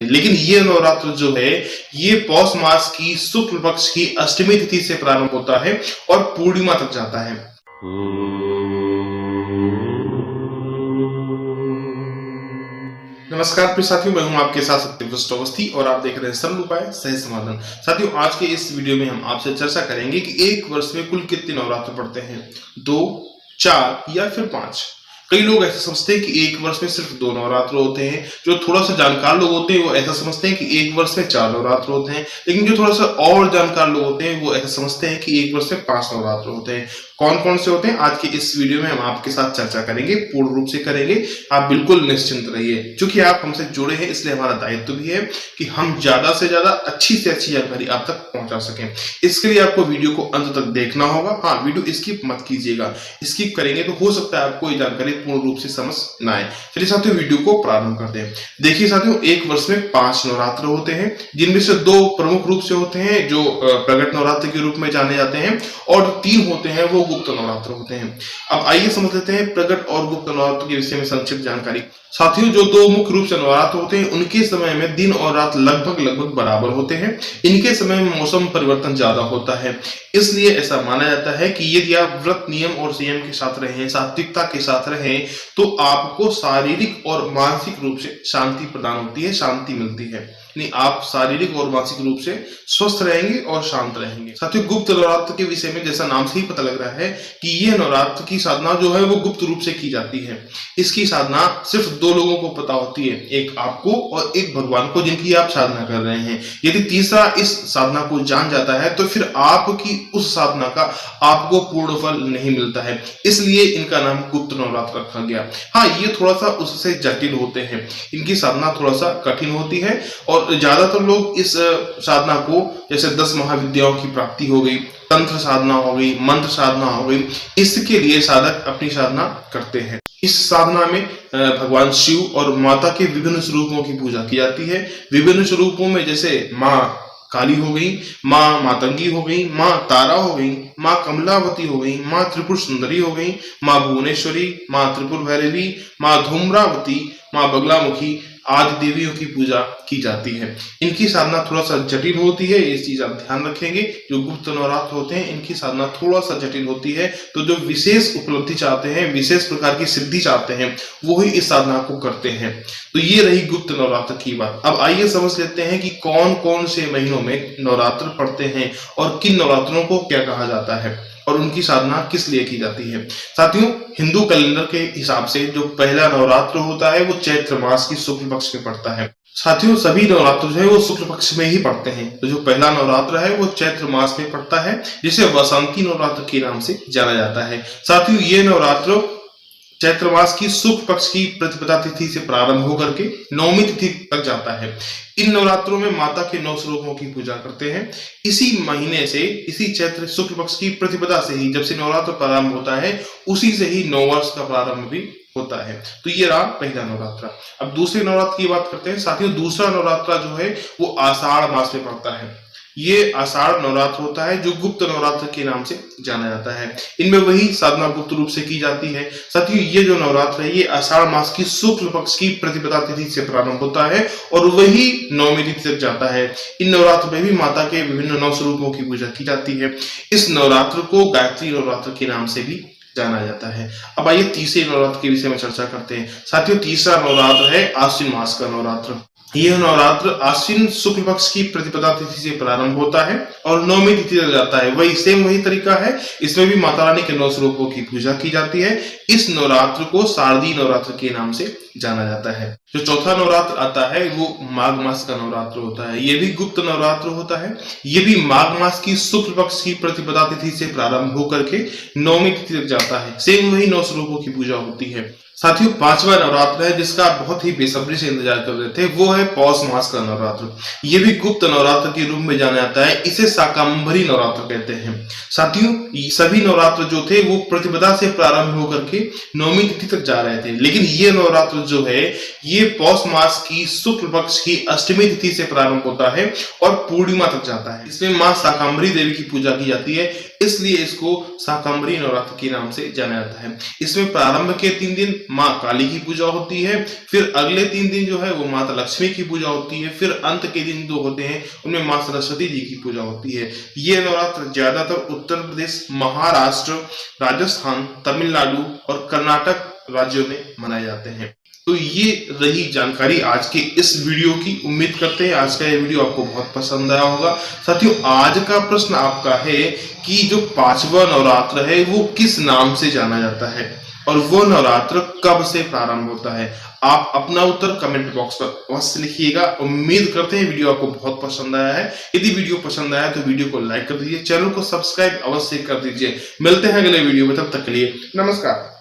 लेकिन ये नवरात्र जो है ये पौष मास की शुक्ल पक्ष की अष्टमी तिथि से प्रारंभ होता है और पूर्णिमा तक जाता है। नमस्कार प्रिय साथियों, मैं हूं आपके साथ सत्यव्रत अवस्थी और आप देख रहे हैं सरल उपाय सही समाधान। साथियों, आज के इस वीडियो में हम आपसे चर्चा करेंगे कि एक वर्ष में कुल कितने नवरात्र पड़ते हैं, 2, 4 या फिर 5। कई लोग ऐसा समझते हैं कि एक वर्ष में सिर्फ 2 नवरात्र होते हैं। जो थोड़ा सा जानकार लोग होते हैं वो ऐसा समझते हैं कि एक वर्ष में 4 नवरात्र होते हैं। लेकिन जो थोड़ा सा और जानकार लोग होते हैं वो ऐसा समझते हैं कि एक वर्ष में 5 नवरात्र होते हैं। कौन कौन से होते हैं आज के इस वीडियो में हम आपके साथ चर्चा करेंगे, पूर्ण रूप से करेंगे। आप बिल्कुल निश्चिंत रहिए, क्योंकि आप हमसे जुड़े हैं इसलिए हमारा दायित्व भी है कि हम ज्यादा से ज्यादा अच्छी से अच्छी जानकारी आप तक पहुंचा सकें। इसके लिए आपको वीडियो को अंत तक देखना होगा। हाँ, वीडियो स्किप मत कीजिएगा, स्किप करेंगे तो हो सकता है आपको ये जानकारी पूर्ण रूप से समझ ना आए। चलिए साथियों, वीडियो को प्रारंभ करते हैं। देखिए साथियों, एक वर्ष में 5 नवरात्र होते हैं, जिनमें से 2 प्रमुख रूप से होते हैं जो प्रगट नवरात्र के रूप में जाने जाते हैं, और 3 होते हैं वो गुप्त नवरात्र होते हैं। अब आइए समझ लेते हैं प्रगट और गुप्त नवरात्र के विषय में संक्षिप्त जानकारी। साथियों, जो 2 मुख्य रूप से नवरात्र होते हैं उनके समय में दिन और रात लगभग बराबर होते हैं। इनके समय में मौसम परिवर्तन ज्यादा होता है, इसलिए ऐसा माना जाता है कि यदि आप व्रत नियम और संयम के साथ रहें, सात्विकता के साथ रहें, तो आपको शारीरिक और मानसिक रूप से शांति प्रदान होती है, शांति मिलती है। नहीं, आप शारीरिक और मानसिक रूप से स्वस्थ रहेंगे और शांत रहेंगे। साथियों, गुप्त नवरात्र के विषय में जैसा नाम से ही पता लग रहा है कि यह नवरात्र की साधना जो है वो गुप्त रूप से की जाती है। इसकी साधना सिर्फ 2 लोगों को पता होती है, एक आपको और एक भगवान को, जिनकी आप साधना कर रहे हैं। यदि तीसरा इस साधना को जान जाता है तो फिर आपकी उस साधना का आपको पूर्ण फल नहीं मिलता है, इसलिए इनका नाम गुप्त नवरात्र रखा गया। हाँ, ये थोड़ा सा उससे जटिल होते हैं, इनकी साधना थोड़ा सा कठिन होती है, और ज्यादातर लोग इस साधना को, जैसे 10 महाविद्याओं की प्राप्ति हो गई, तंत्र साधना हो गई, मंत्र साधना हो गई, इसके लिए साधक अपनी साधना करते हैं। इस साधना में भगवान शिव और माता के विभिन्न स्वरूपों की पूजा की जाती है। विभिन्न स्वरूपों में जैसे माँ काली हो गई, माँ मातंगी हो गई, माँ तारा हो गई, माँ कमलावती हो गई, माँ त्रिपुर सुंदरी हो गई, माँ भुवनेश्वरी, माँ त्रिपुर भैरवी, माँ धूम्रावती, माँ बगलामुखी आदि देवियों की पूजा की जाती है। इनकी साधना थोड़ा सा जटिल होती है, ये चीज आप ध्यान रखेंगे। जो गुप्त नवरात्र होते हैं इनकी साधना थोड़ा सा जटिल होती है, तो जो विशेष उपलब्धि चाहते हैं, विशेष प्रकार की सिद्धि चाहते हैं, वो ही इस साधना को करते हैं। तो ये रही गुप्त नवरात्र की बात। अब आइए समझ लेते हैं कि कौन कौन से महीनों में नवरात्र पड़ते हैं और किन नवरात्रों को क्या कहा जाता है और उनकी साधना किस लिए की जाती है। साथियों, हिंदू कैलेंडर के हिसाब से जो पहला नवरात्र होता है वो चैत्र मास की शुक्ल पक्ष में पड़ता है। साथियों, सभी नवरात्र जो है वो शुक्ल पक्ष में ही पड़ते हैं। तो जो पहला नवरात्र है वो चैत्र मास में पड़ता है, जिसे वसंती नवरात्र के नाम से जाना जाता है। साथियों, ये नवरात्र चैत्र मास की शुक्ल पक्ष की प्रतिपदा तिथि से प्रारंभ होकर के 9वीं तिथि तक जाता है। इन नवरात्रों में माता के 9 स्वरूपों की पूजा करते हैं। इसी महीने से, इसी चैत्र शुक्ल पक्ष की प्रतिपदा से ही, जब से नवरात्र प्रारंभ होता है उसी से ही नववर्ष का प्रारंभ भी होता है। तो ये रहा पहला नवरात्र। अब दूसरे नवरात्र की बात करते हैं। साथियों, दूसरा नवरात्र जो है वो आषाढ़ मास में पड़ता है। ये आषाढ़ नवरात्र होता है जो गुप्त नवरात्र के नाम से जाना जाता है। इनमें वही साधना गुप्त रूप से की जाती है। साथियों, ये जो नवरात्र है ये आषाढ़ मास की शुक्ल पक्ष की प्रतिपदा तिथि से प्रारंभ होता है और वही 9वीं तिथि तक जाता है। इन नवरात्र में भी माता के विभिन्न 9 स्वरूपों की पूजा की जाती है। इस नवरात्र को गायत्री नवरात्र के नाम से भी जाना जाता है। अब आइए तीसरे नवरात्र के विषय में चर्चा करते हैं। साथियों, तीसरा नवरात्र है आश्विन मास का नवरात्र। यह नवरात्र आश्विन शुक्ल पक्ष की प्रतिपदा तिथि से प्रारंभ होता है और 9वीं तिथि तक जाता है। वही तरीका है, इसमें भी माता रानी के 9 स्वरूपों की पूजा की जाती है। इस नवरात्र को शारदीय नवरात्र के नाम से जाना जाता है। जो चौथा नवरात्र आता है वो माघ मास का नवरात्र होता है। ये भी गुप्त नवरात्र होता है। ये भी माघ मास की शुक्ल पक्ष की प्रतिपदा तिथि से प्रारंभ होकर के 9वीं तिथि तक जाता है। सेम वही 9 स्वरूपों की पूजा होती है। साथियों, 5वां नवरात्र है जिसका आप बहुत ही बेसब्री से इंतजार कर रहे थे, वो है पौष मास का नवरात्र। ये भी गुप्त नवरात्र के रूप में जाना जाता है। इसे शाकंभरी नवरात्र कहते हैं। साथियों, सभी नवरात्र जो थे वो प्रतिपदा से प्रारंभ होकर के 9वीं तिथि तक जा रहे थे, लेकिन ये नवरात्र जो है ये पौष मास की शुक्ल पक्ष की अष्टमी तिथि से प्रारंभ होता है और पूर्णिमा तक जाता है। इसमें माँ शाकंभरी देवी की पूजा की जाती है। इसलिए इसको शाकंभरी नवरात्र के नाम से जाना जाता है। इसमें प्रारंभ के 3 दिन माँ काली की पूजा होती है, फिर अगले 3 दिन जो है वो माता लक्ष्मी की पूजा होती है, फिर अंत के दिन 2 होते हैं उनमें माँ सरस्वती जी की पूजा होती है। ये नवरात्र ज्यादातर उत्तर प्रदेश, महाराष्ट्र, राजस्थान, तमिलनाडु और कर्नाटक राज्यों में मनाए जाते हैं। तो ये रही जानकारी आज के इस वीडियो की। उम्मीद करते हैं आज का ये वीडियो आपको बहुत पसंद आया होगा। साथियों, आज का प्रश्न आपका है कि जो 5वां नवरात्र है वो किस नाम से जाना जाता है और वो नवरात्र कब से प्रारंभ होता है। आप अपना उत्तर कमेंट बॉक्स पर अवश्य लिखिएगा। उम्मीद करते हैं वीडियो आपको बहुत पसंद आया है। यदि वीडियो पसंद आया तो वीडियो को लाइक कर दीजिए, चैनल को सब्सक्राइब अवश्य कर दीजिए। मिलते हैं अगले वीडियो में, तब तक के लिए नमस्कार।